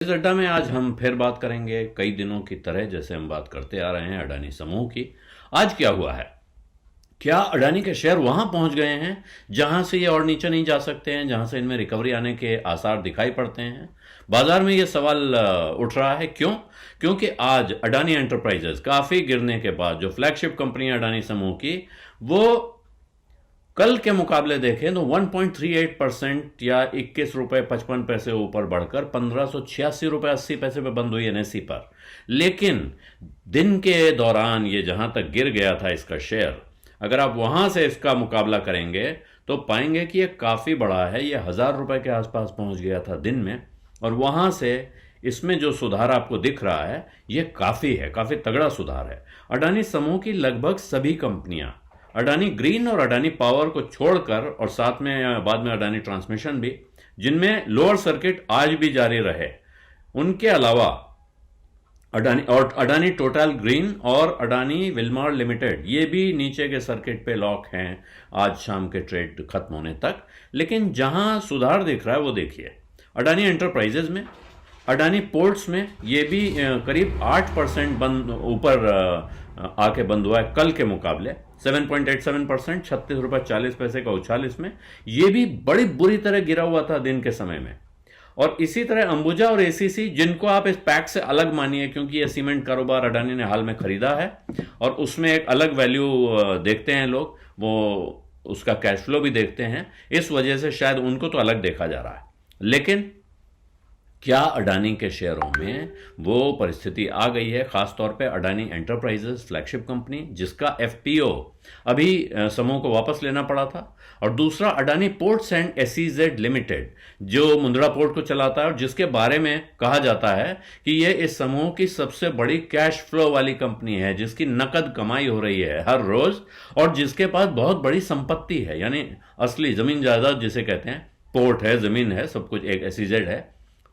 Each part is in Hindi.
इस अड्डा में आज हम फिर बात करेंगे कई दिनों की तरह जैसे हम बात करते आ रहे हैं अडानी समूह की। आज क्या हुआ है? क्या अडानी के शेयर वहां पहुंच गए हैं जहां से ये और नीचे नहीं जा सकते हैं, जहां से इनमें रिकवरी आने के आसार दिखाई पड़ते हैं? बाजार में ये सवाल उठ रहा है। क्यों? क्योंकि आज अडानी एंटरप्राइजेस काफी गिरने के बाद जो फ्लैगशिप कंपनी है अडानी समूह की, वो कल के मुकाबले देखें तो 1.38% या 21 रुपए 55 पैसे ऊपर बढ़कर 1586 रुपए 80 पैसे पे बंद हुई एनएसई पर। लेकिन दिन के दौरान ये जहां तक गिर गया था इसका शेयर, अगर आप वहां से इसका मुकाबला करेंगे तो पाएंगे कि ये काफी बड़ा है। ये 1000 रुपए के आसपास पहुंच गया था दिन में, और वहां से इसमें जो सुधार आपको दिख रहा है ये काफी है, काफी तगड़ा सुधार है। अडानी समूह की लगभग सभी कंपनियां, अडानी ग्रीन और अडानी पावर को छोड़कर, और साथ में बाद में अडानी ट्रांसमिशन भी, जिनमें लोअर सर्किट आज भी जारी रहे, उनके अलावा अडानी टोटल ग्रीन और अडानी विल्मार लिमिटेड ये भी नीचे के सर्किट पे लॉक हैं आज शाम के ट्रेड खत्म होने तक। लेकिन जहां सुधार दिख रहा है वो देखिए, अडानी एंटरप्राइजेज में, अडानी पोर्ट्स में ये भी करीब 8% बंद ऊपर आके बंद हुआ है कल के मुकाबले। 7.87%, 36 रुपए 40 पैसे का उछाल इसमें। ये भी बड़ी बुरी तरह गिरा हुआ था दिन के समय में। और इसी तरह अंबुजा और एसीसी, जिनको आप इस पैक से अलग मानिए क्योंकि ये सीमेंट कारोबार अडानी ने हाल में खरीदा है और उसमें एक अलग वैल्यू देखते हैं लोग, वो उसका कैश फ्लो भी देखते हैं, इस वजह से शायद उनको तो अलग देखा जा रहा है। लेकिन क्या अडानी के शेयरों में वो परिस्थिति आ गई है? खासतौर पे अडानी एंटरप्राइजेस फ्लैगशिप कंपनी, जिसका एफपीओ अभी समूह को वापस लेना पड़ा था, और दूसरा Adani ports and SEZ limited जो मुंद्रा पोर्ट को चलाता है और जिसके बारे में कहा जाता है कि ये इस समूह की सबसे बड़ी कैश फ्लो वाली कंपनी है, जिसकी नकद कमाई हो रही है हर रोज, और जिसके पास बहुत बड़ी संपत्ति है, यानी असली जमीन जायदाद जिसे कहते हैं, पोर्ट है, जमीन है, सब कुछ, एक एसईजेड है,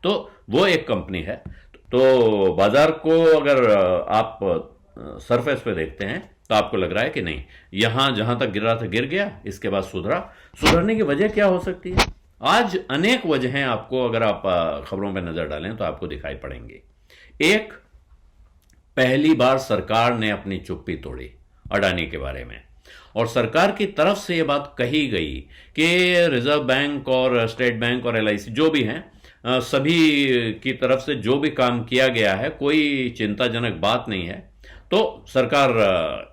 तो वो एक कंपनी है। तो बाजार को अगर आप सरफेस पे देखते हैं तो आपको लग रहा है कि नहीं, यहां जहां तक गिर रहा था गिर गया, इसके बाद सुधरने की वजह क्या हो सकती है? आज अनेक वजहें आपको, अगर आप खबरों पे नजर डालें तो आपको दिखाई पड़ेंगी। एक, पहली बार सरकार ने अपनी चुप्पी तोड़ी अडानी के बारे में, और सरकार की तरफ से यह बात कही गई कि रिजर्व बैंक और स्टेट बैंक और एलआईसी जो भी हैं, सभी की तरफ से जो भी काम किया गया है कोई चिंताजनक बात नहीं है। तो सरकार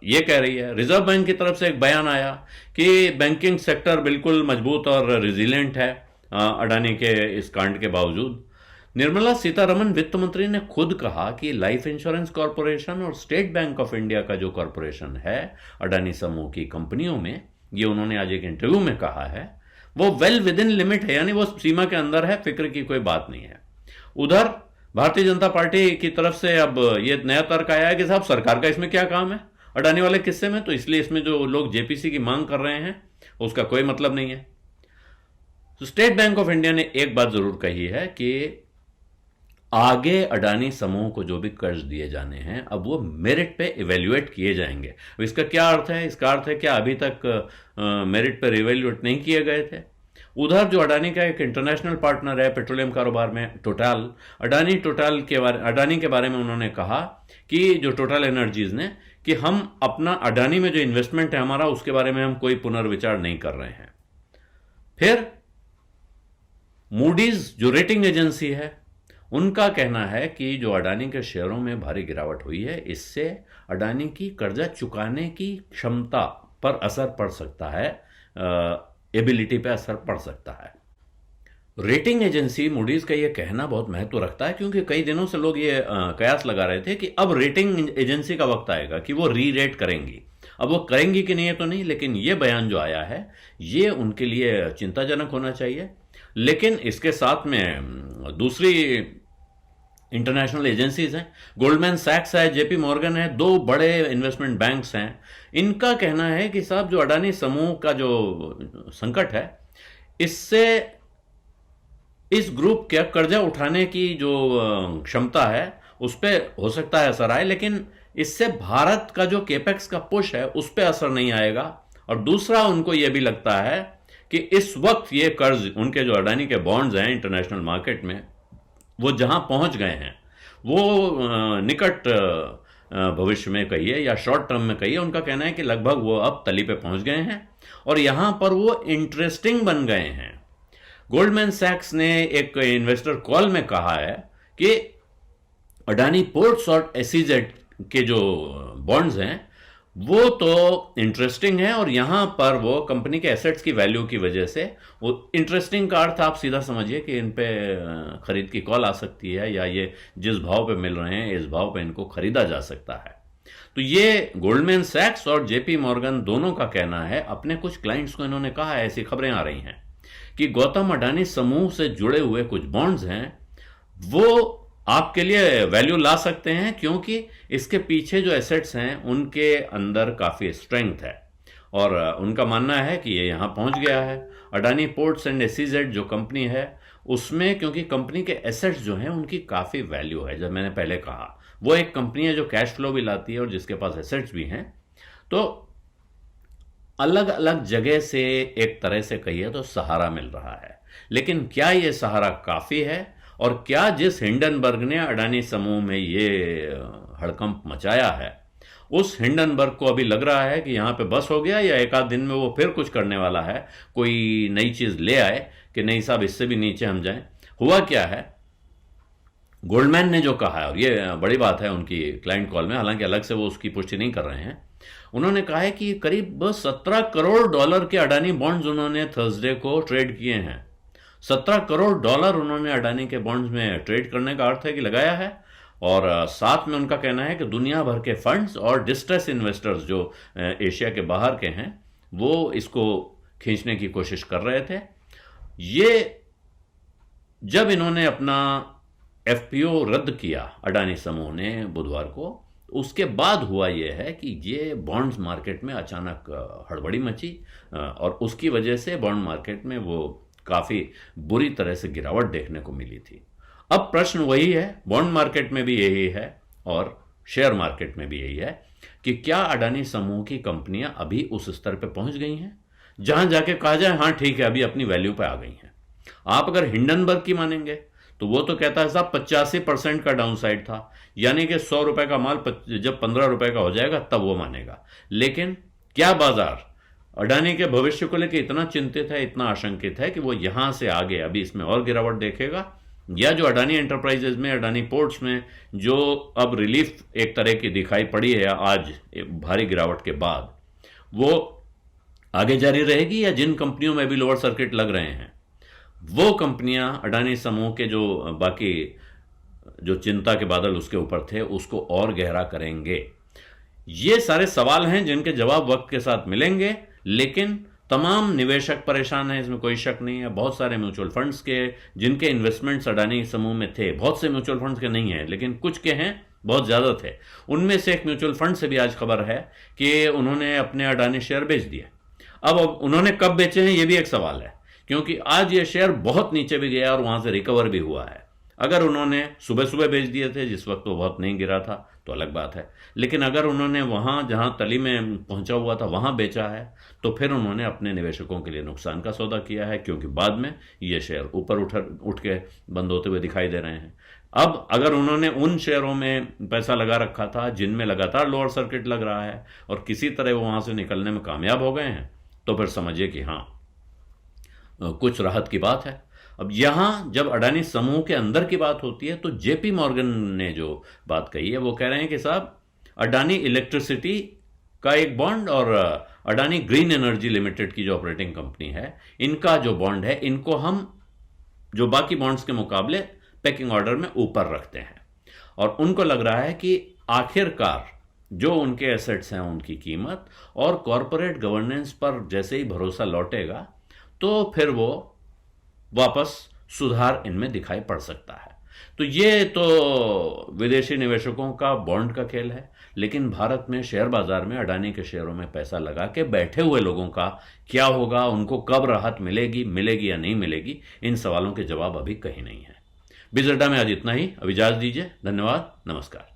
ये कह रही है। रिजर्व बैंक की तरफ से एक बयान आया कि बैंकिंग सेक्टर बिल्कुल मजबूत और रिजिलेंट है अडानी के इस कांड के बावजूद। निर्मला सीतारमण वित्त मंत्री ने खुद कहा कि लाइफ इंश्योरेंस कॉरपोरेशन और स्टेट बैंक ऑफ इंडिया का जो कॉरपोरेशन है अडानी समूह की कंपनियों में, ये उन्होंने आज एक इंटरव्यू में कहा है, वो वेल विद इन लिमिट है, यानी वो सीमा के अंदर है, फिक्र की कोई बात नहीं है। उधर भारतीय जनता पार्टी की तरफ से अब ये नया तर्क आया है कि साहब सरकार का इसमें क्या काम है अडानी वाले किस्से में, तो इसलिए इसमें जो लोग जेपीसी की मांग कर रहे हैं उसका कोई मतलब नहीं है। तो स्टेट बैंक ऑफ इंडिया ने एक बात जरूर कही है कि आगे अडानी समूह को जो भी कर्ज दिए जाने हैं अब वो मेरिट पे इवेल्युएट किए जाएंगे। इसका क्या अर्थ है? इसका अर्थ है क्या अभी तक मेरिट पर इवेल्युएट नहीं किए गए थे? उधर जो अडानी का एक इंटरनेशनल पार्टनर है पेट्रोलियम कारोबार में, टोटल, अडानी के बारे में उन्होंने कहा कि जो टोटल एनर्जीज ने, कि हम अपना अडानी में जो इन्वेस्टमेंट है हमारा, उसके बारे में हम कोई पुनर्विचार नहीं कर रहे हैं। फिर मूडीज जो रेटिंग एजेंसी है, उनका कहना है कि जो अडानी के शेयरों में भारी गिरावट हुई है, इससे अडानी की कर्जा चुकाने की क्षमता पर असर पड़ सकता है, एबिलिटी पे असर पड़ सकता है। रेटिंग एजेंसी मूडीज का यह कहना बहुत महत्व रखता है, क्योंकि कई दिनों से लोग ये कयास लगा रहे थे कि अब रेटिंग एजेंसी का वक्त आएगा कि वो री रेट करेंगी। अब वो करेंगी कि नहीं है तो नहीं, लेकिन ये बयान जो आया है ये उनके लिए चिंताजनक होना चाहिए। लेकिन इसके साथ में दूसरी इंटरनेशनल एजेंसीज हैं, गोल्डमैन सैक्स है, जेपी मॉर्गन है, दो बड़े इन्वेस्टमेंट बैंक्स हैं। इनका कहना है कि साहब जो अडानी समूह का जो संकट है, इससे इस ग्रुप के कर्जा उठाने की जो क्षमता है उस पर हो सकता है असर आए, लेकिन इससे भारत का जो केपेक्स का पुश है उस पर असर नहीं आएगा। और दूसरा, उनको यह भी लगता है कि इस वक्त ये कर्ज, उनके जो अडानी के बॉन्ड्स हैं इंटरनेशनल मार्केट में, वो जहां पहुंच गए हैं, वो निकट भविष्य में कहिए या शॉर्ट टर्म में कहिए, उनका कहना है कि लगभग वो अब तली पे पहुंच गए हैं और यहां पर वो इंटरेस्टिंग बन गए हैं। गोल्डमैन सैक्स ने एक इन्वेस्टर कॉल में कहा है कि अडानी पोर्ट्स और एसईजेड के जो बॉन्ड्स हैं वो तो इंटरेस्टिंग है, और यहां पर वो कंपनी के एसेट्स की वैल्यू की वजह से, वो इंटरेस्टिंग का अर्थ आप सीधा समझिए कि इन पे खरीद की कॉल आ सकती है, या ये जिस भाव पे मिल रहे हैं इस भाव पे इनको खरीदा जा सकता है। तो ये गोल्डमैन सैक्स और जेपी मॉर्गन दोनों का कहना है। अपने कुछ क्लाइंट्स को इन्होंने कहा है, ऐसी खबरें आ रही हैं कि गौतम अडानी समूह से जुड़े हुए कुछ बॉन्ड्स हैं वो आपके लिए वैल्यू ला सकते हैं, क्योंकि इसके पीछे जो एसेट्स हैं उनके अंदर काफ़ी स्ट्रेंथ है, और उनका मानना है कि ये यहाँ पहुँच गया है। अडानी पोर्ट्स एंड एसईजेड जो कंपनी है उसमें, क्योंकि कंपनी के एसेट्स जो हैं उनकी काफ़ी वैल्यू है। जब मैंने पहले कहा, वो एक कंपनी है जो कैश फ्लो भी लाती है और जिसके पास एसेट्स भी हैं। तो अलग अलग जगह से एक तरह से कहिए तो सहारा मिल रहा है, लेकिन क्या ये सहारा काफ़ी है? और क्या जिस हिंडनबर्ग ने अडानी समूह में ये हड़कंप मचाया है, उस हिंडनबर्ग को अभी लग रहा है कि यहाँ पे बस हो गया, या एक आध दिन में वो फिर कुछ करने वाला है, कोई नई चीज़ ले आए कि नहीं साहब इससे भी नीचे हम जाएं? हुआ क्या है, गोल्डमैन ने जो कहा है, और ये बड़ी बात है उनकी क्लाइंट कॉल में, हालांकि अलग से वो उसकी पुष्टि नहीं कर रहे हैं, उन्होंने कहा है कि करीब 17 करोड़ डॉलर के अडानी बॉन्ड्स उन्होंने थर्सडे को ट्रेड किए हैं। 17 करोड़ डॉलर उन्होंने अडानी के बॉन्ड्स में ट्रेड करने का अर्थ है कि लगाया है। और साथ में उनका कहना है कि दुनिया भर के फंड्स और डिस्ट्रेस इन्वेस्टर्स जो एशिया के बाहर के हैं वो इसको खींचने की कोशिश कर रहे थे। ये जब इन्होंने अपना एफपीओ रद्द किया अडानी समूह ने बुधवार को, उसके बाद हुआ यह है कि ये बॉन्ड्स मार्केट में अचानक हड़बड़ी मची, और उसकी वजह से बॉन्ड मार्केट में वो काफ़ी बुरी तरह से गिरावट देखने को मिली थी। अब प्रश्न वही है, बॉन्ड मार्केट में भी यही है और शेयर मार्केट में भी यही है कि क्या अडानी समूह की कंपनियां अभी उस स्तर पे पहुंच गई हैं जहां जाके कहा जाए हाँ ठीक है अभी अपनी वैल्यू पे आ गई हैं। आप अगर हिंडनबर्ग की मानेंगे तो वो तो कहता है साहब 85% का डाउन साइड था, यानी कि 100 रुपए का माल जब 15 रुपए का हो जाएगा तब वो मानेगा। लेकिन क्या बाजार अडानी के भविष्य को लेकर इतना चिंतित है, इतना आशंकित है कि वो यहां से आगे अभी इसमें और गिरावट देखेगा, या जो अडानी एंटरप्राइजेज में, अडानी पोर्ट्स में जो अब रिलीफ एक तरह की दिखाई पड़ी है आज भारी गिरावट के बाद, वो आगे जारी रहेगी, या जिन कंपनियों में भी लोअर सर्किट लग रहे हैं वो कंपनियां अडानी समूह के जो बाकी जो चिंता के बादल उसके ऊपर थे उसको और गहरा करेंगे? ये सारे सवाल हैं जिनके जवाब वक्त के साथ मिलेंगे, लेकिन तमाम निवेशक परेशान हैं, इसमें कोई शक नहीं है। बहुत सारे म्यूचुअल फंड्स के जिनके इन्वेस्टमेंट्स अडानी समूह में थे, बहुत से म्यूचुअल फंड्स के नहीं हैं लेकिन कुछ के हैं, बहुत ज़्यादा थे। उनमें से एक म्यूचुअल फंड से भी आज खबर है कि उन्होंने अपने अडानी शेयर बेच दिए। अब उन्होंने कब बेचे हैं ये भी एक सवाल है, क्योंकि आज ये शेयर बहुत नीचे भी गया और वहां से रिकवर भी हुआ है। अगर उन्होंने सुबह सुबह बेच दिए थे जिस वक्त वो बहुत नहीं गिरा था तो अलग बात है, लेकिन अगर उन्होंने वहां जहां तली में पहुंचा हुआ था वहां बेचा है तो फिर उन्होंने अपने निवेशकों के लिए नुकसान का सौदा किया है, क्योंकि बाद में ये शेयर ऊपर उठ के बंद होते हुए दिखाई दे रहे हैं। अब अगर उन्होंने उन शेयरों में पैसा लगा रखा था जिनमें लगातार लोअर सर्किट लग रहा है और किसी तरह वो वहां से निकलने में कामयाब हो गए हैं, तो फिर समझिए कि हाँ कुछ राहत की बात है। अब यहां जब अडानी समूह के अंदर की बात होती है तो जेपी मॉर्गन ने जो बात कही है वो कह रहे हैं कि साहब अडानी इलेक्ट्रिसिटी का एक बॉन्ड और अडानी ग्रीन एनर्जी लिमिटेड की जो ऑपरेटिंग कंपनी है इनका जो बॉन्ड है, इनको हम जो बाकी बॉन्ड्स के मुकाबले पैकिंग ऑर्डर में ऊपर रखते हैं, और उनको लग रहा है कि आखिरकार जो उनके एसेट्स हैं उनकी कीमत और कॉरपोरेट गवर्नेंस पर जैसे ही भरोसा लौटेगा तो फिर वो वापस सुधार इनमें दिखाई पड़ सकता है। तो ये तो विदेशी निवेशकों का बॉन्ड का खेल है, लेकिन भारत में शेयर बाजार में अडानी के शेयरों में पैसा लगा के बैठे हुए लोगों का क्या होगा, उनको कब राहत मिलेगी या नहीं मिलेगी, इन सवालों के जवाब अभी कहीं नहीं है। बिजअड्डा में आज इतना ही। अब इजाजत दीजिए। धन्यवाद। नमस्कार।